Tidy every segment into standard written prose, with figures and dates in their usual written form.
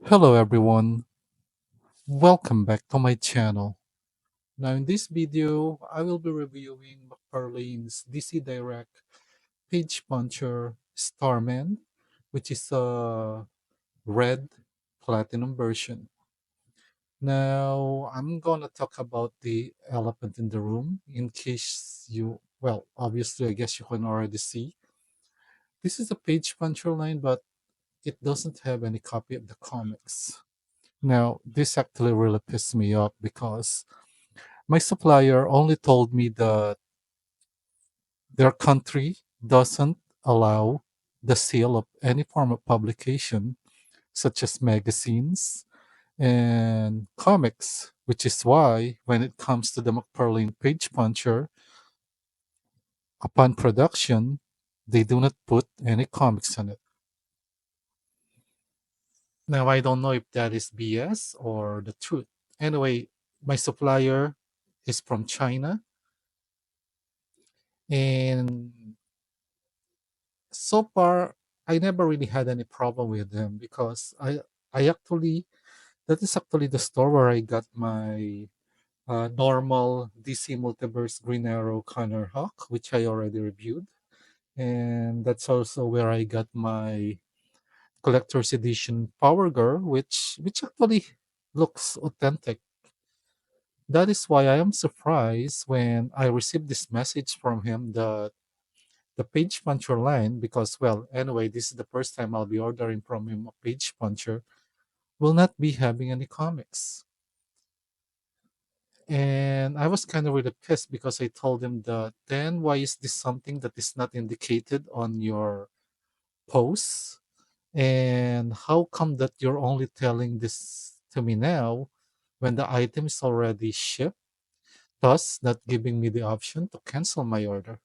Hello everyone, welcome back to my channel. Now in this video, I will be reviewing McFarlane's DC Direct Page Puncher Starman, which is a red platinum version. Now I'm gonna talk about the elephant in the room in case obviously I guess you can already see. This is a page puncher line, but it doesn't have any copy of the comics. Now, this actually really pissed me off because my supplier only told me that their country doesn't allow the sale of any form of publication, such as magazines and comics, which is why, when it comes to the McFarlane Page Puncher, upon production, they do not put any comics on it. Now, I don't know if that is BS or the truth. Anyway, my supplier is from China, and so far I never really had any problem with them because I actually that is actually the store where I got my normal DC Multiverse Green Arrow Connor Hawk, which I already reviewed, and that's also where I got my collector's edition Power Girl, which actually looks authentic. That is why I am surprised when I received this message from him that the page puncher line, because anyway, this is the first time I'll be ordering from him a page puncher, will not be having any comics. And I was kind of really pissed because I told him that then why is this something that is not indicated on your posts? And how come that you're only telling this to me now when the item is already shipped, thus not giving me the option to cancel my order?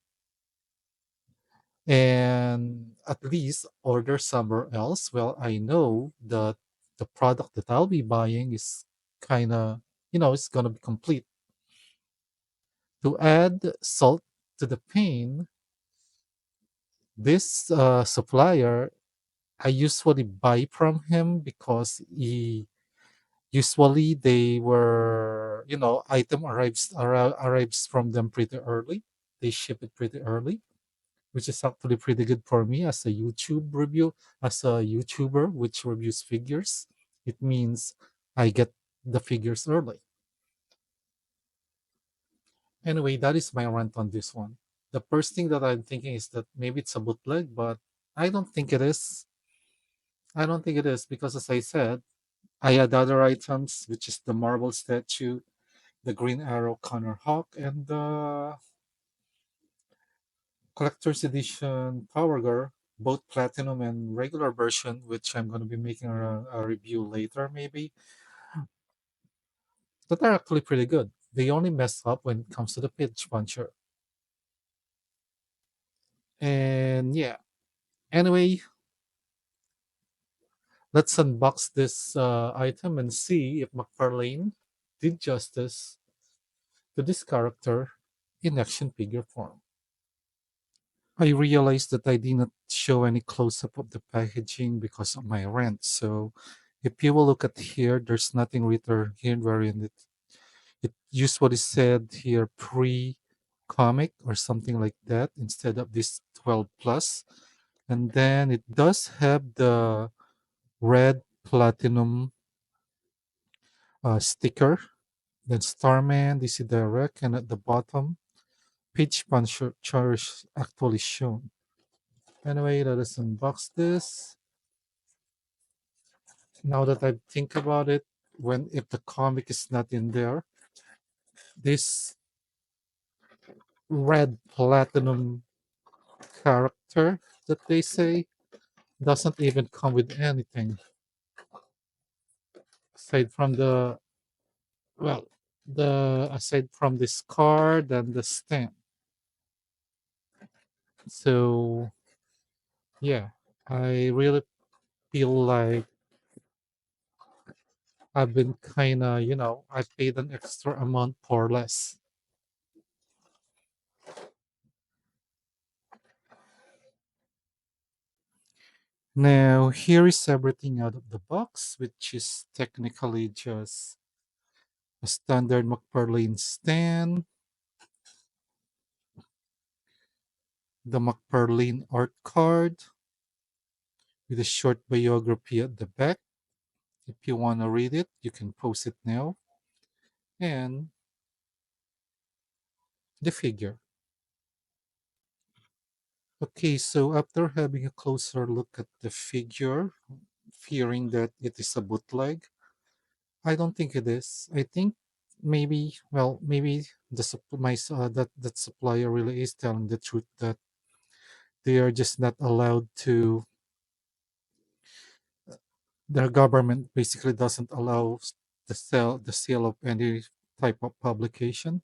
And at least order somewhere else. Well, I know that the product that I'll be buying is kind of, it's going to be complete. To add salt to the pain, this supplier, I usually buy from him because he usually they were, item arrives from them pretty early. They ship it pretty early, which is actually pretty good for me as a as a YouTuber which reviews figures. It means I get the figures early. Anyway, that is my rant on this one. The first thing that I'm thinking is that maybe it's a bootleg, but I don't think it is. I don't think it is because, as I said, I had other items, which is the marble statue, the Green Arrow Connor Hawk, and the collector's edition Power Girl, both platinum and regular version, which I'm going to be making a review later, maybe, that are actually pretty good. They only mess up when it comes to the pitch puncher. And yeah, anyway, let's unbox this item and see if McFarlane did justice to this character in action figure form. I realized that I did not show any close up of the packaging because of my rent. So if you will look at here, there's nothing written here wherein it usually said here pre comic or something like that instead of this 12 plus. And then it does have the red platinum sticker, then Starman, DC Direct, and at the bottom, Peach Puncher Cherish actually shown. Anyway, let us unbox this. Now that I think about it, when if the comic is not in there, this red platinum character that they say doesn't even come with anything aside from well the aside from this card and the stamp. So yeah, I really feel like I've been kind of, I paid an extra amount for less. Now, here is everything out of the box, which is technically just a standard McFarlane stand, the McFarlane art card with a short biography at the back. If you want to read it, you can post it now. And the figure. Okay, so after having a closer look at the figure, fearing that it is a bootleg, I don't think it is. I think maybe that supplier really is telling the truth that they are just not allowed to. Their government basically doesn't allow the sale of any type of publication.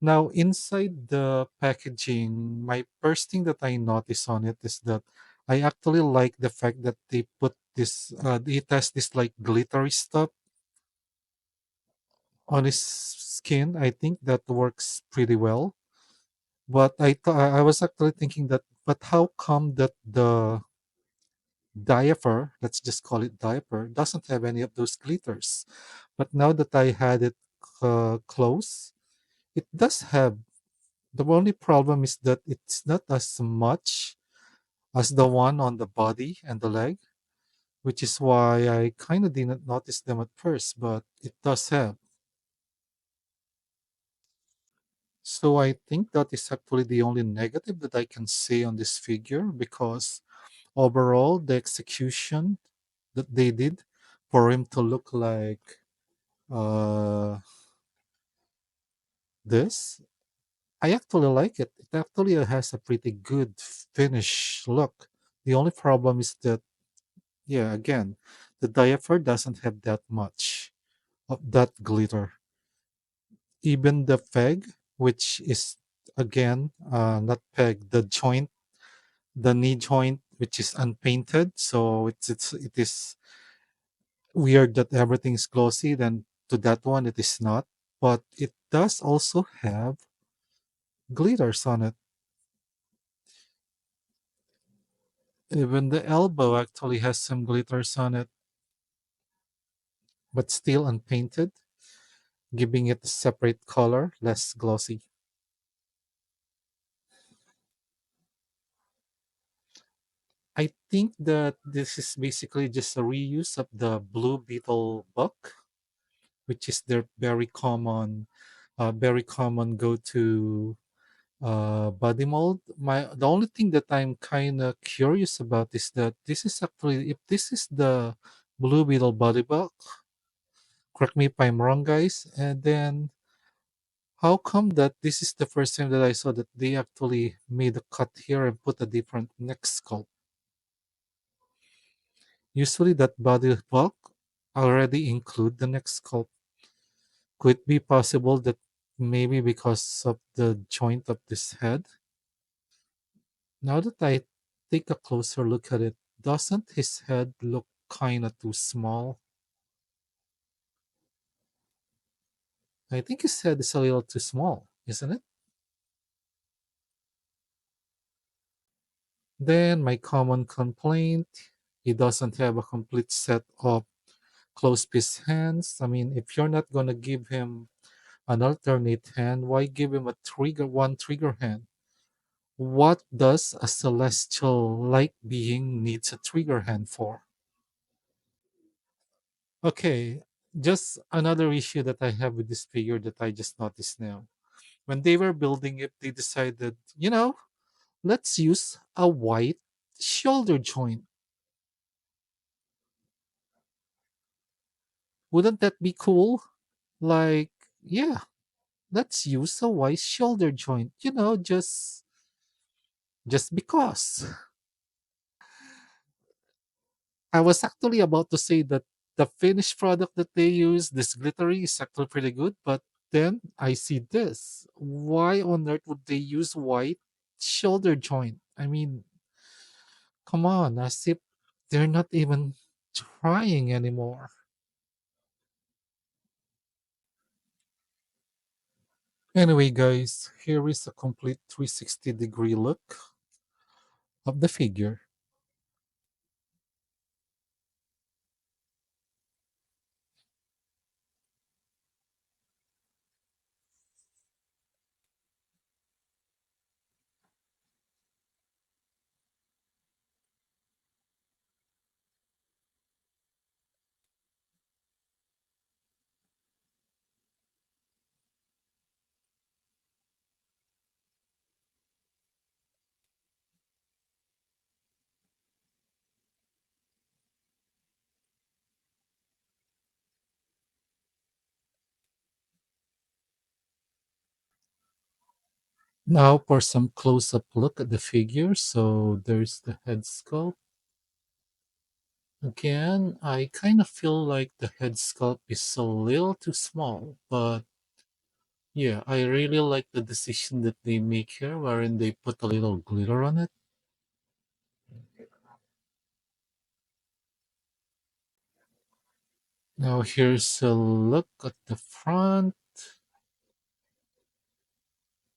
Now, inside the packaging, my first thing that I notice on it is that I actually like the fact that they put it has this like glittery stuff on his skin. I think that works pretty well. But I was actually thinking that, but how come that the diaper, let's just call it diaper, doesn't have any of those glitters? But now that I had it close, it does have. The only problem is that it's not as much as the one on the body and the leg, which is why I kind of didn't notice them at first, but it does have. So I think that is actually the only negative that I can say on this figure because overall the execution that they did for him to look like uh, this, I actually like it. It actually has a pretty good finish look. The only problem is that, yeah, again, the diaphragm doesn't have that much of that glitter. Even the peg, which is again not peg, the joint, the knee joint, which is unpainted, so it is weird that everything is glossy. Then to that one, it is not, but it does also have glitters on it. Even the elbow actually has some glitters on it, but still unpainted, giving it a separate color, less glossy. I think that this is basically just a reuse of the Blue Beetle book, which is their very common go-to body mold. The only thing that I'm kind of curious about is that this is actually, if this is the Blue Beetle body book, correct me if I'm wrong, guys, and then how come that this is the first time that I saw that they actually made a cut here and put a different neck sculpt? Usually that body bulk already include the neck sculpt. Could it be possible that maybe because of the joint of this head? Now that I take a closer look at it, doesn't his head look kinda too small? I think his head is a little too small, isn't it? Then my common complaint, he doesn't have a complete set of close-fist hands. I mean, if you're not gonna give him an alternate hand, why give him one trigger hand? What does a celestial light being needs a trigger hand for? Okay, just another issue that I have with this figure that I just noticed now. When they were building it, they decided, let's use a white shoulder joint. Wouldn't that be cool? Like, yeah, let's use a white shoulder joint, just because. I was actually about to say that the finished product that they use, this glittery, is actually pretty good, but then I see this. Why on earth would they use white shoulder joint? I mean, come on, as if they're not even trying anymore. Anyway, guys, here is a complete 360-degree look of the figure. Now for some close-up look at the figure. So there's the head sculpt. Again, I kind of feel like the head sculpt is a little too small, but yeah, I really like the decision that they make here, wherein they put a little glitter on it. Now here's a look at the front.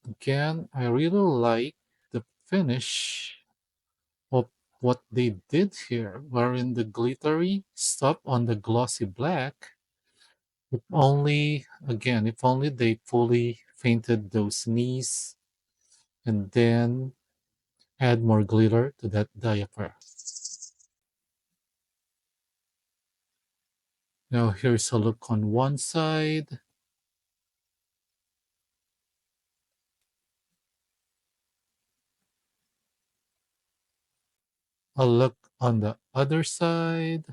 Again, I really like the finish of what they did here, wherein the glittery stuff on the glossy black. If only, again, if only they fully painted those knees and then add more glitter to that diaper. Now here's a look on one side, a look on the other side,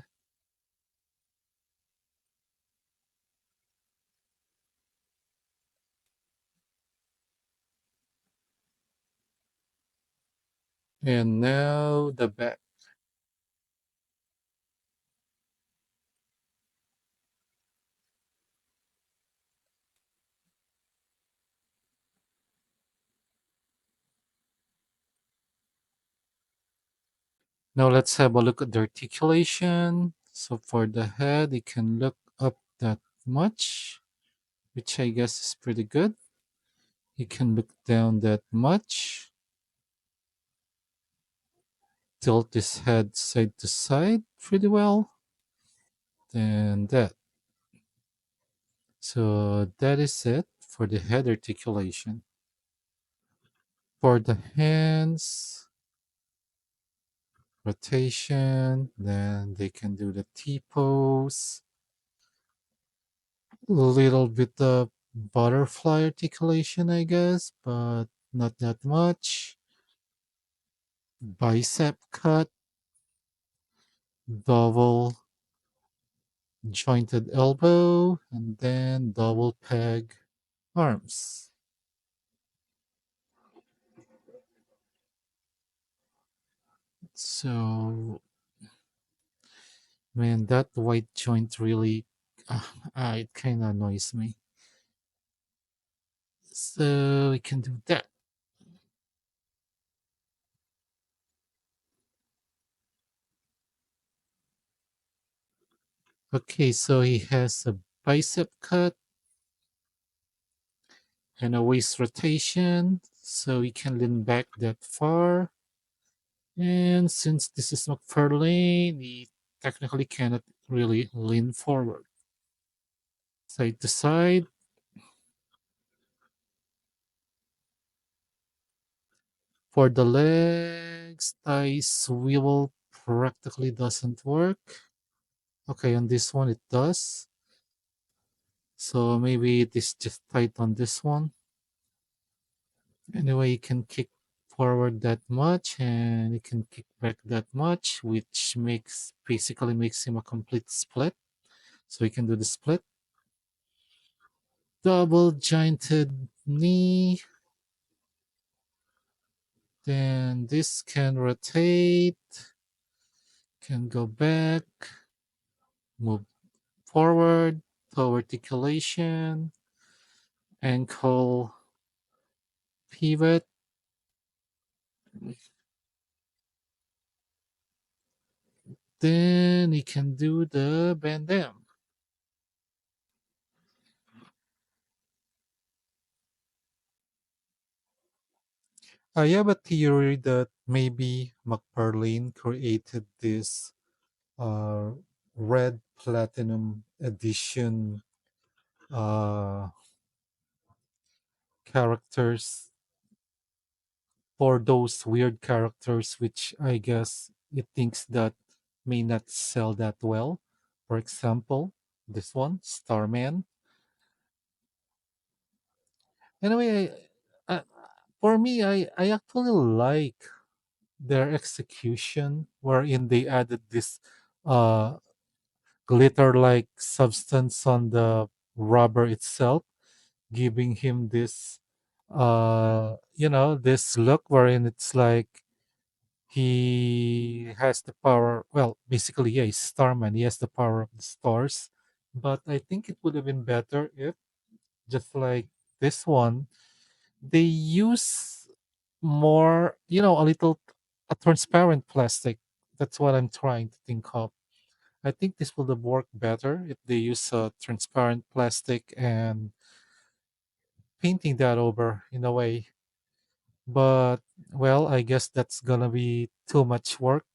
and now the back. Now let's have a look at the articulation. So for the head, it can look up that much, which I guess is pretty good. You can look down that much, tilt his head side to side pretty well, and that. So that is it for the head articulation. For the hands, rotation, then they can do the T pose, little bit of butterfly articulation, I guess, but not that much. Bicep cut, double jointed elbow, and then double peg arms. So, man, that white joint really, it kind of annoys me. So we can do that. Okay, so he has a bicep cut and a waist rotation, so he can lean back that far. And since this is McFarlane, he technically cannot really lean forward. Side to side. For the legs, thigh swivel practically doesn't work. Okay, on this one it does. So maybe it is just tight on this one. Anyway, you can kick forward that much and you can kick back that much, which makes basically makes him a complete split. So you can do the split. Double jointed knee. Then this can rotate, can go back, move forward, toe articulation, ankle pivot. Then you can do the bend down. I have a theory that maybe McFarlane created this uh, red platinum edition uh, characters for those weird characters, which I guess it thinks that may not sell that well. For example, this one, Starman. Anyway, for me, I actually like their execution, wherein they added this uh, glitter-like substance on the rubber itself, giving him this This look wherein it's like he has the power. Well, basically, yeah, he's Starman. He has the power of the stars. But I think it would have been better if, just like this one, they use more, a transparent plastic. That's what I'm trying to think of. I think this would have worked better if they use a transparent plastic and painting that over in a way. But well, I guess that's gonna be too much work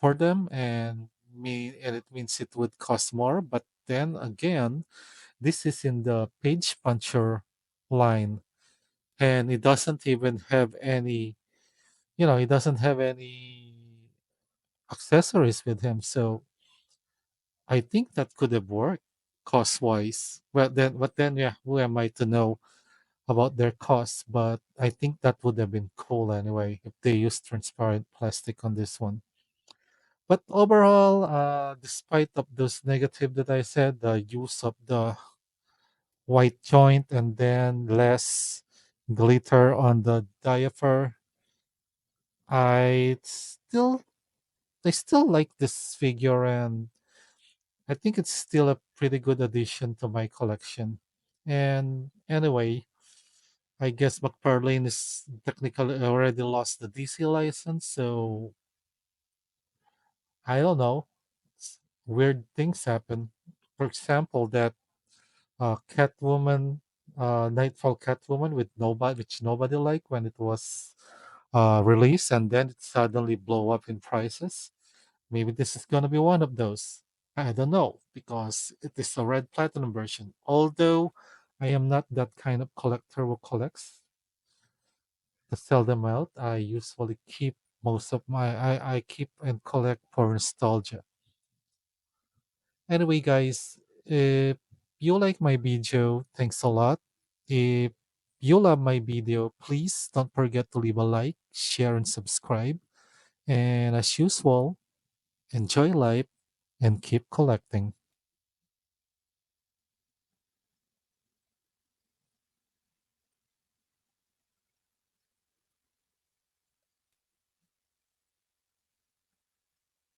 for them, and it means it would cost more. But then again, this is in the page puncher line, and it doesn't even have any, it doesn't have any accessories with him. So I think that could have worked cost wise. But then, yeah, who am I to know about their costs? But I think that would have been cool anyway if they used transparent plastic on this one. But overall, despite of those negative that I said, the use of the white joint and then less glitter on the diapher, I still I still like this figure, and I think it's still a pretty good addition to my collection. And anyway, I guess McFarlane is technically already lost the DC license, so I don't know. Weird things happen. For example, that Catwoman, Nightfall Catwoman with nobody, which nobody liked when it was released, and then it suddenly blow up in prices. Maybe this is gonna be one of those. I don't know because it is a red platinum version. Although I am not that kind of collector who collects to sell them out. I usually keep most of I keep and collect for nostalgia. Anyway, guys, if you like my video, thanks a lot. If you love my video, please don't forget to leave a like, share, and subscribe. And as usual, enjoy life and keep collecting.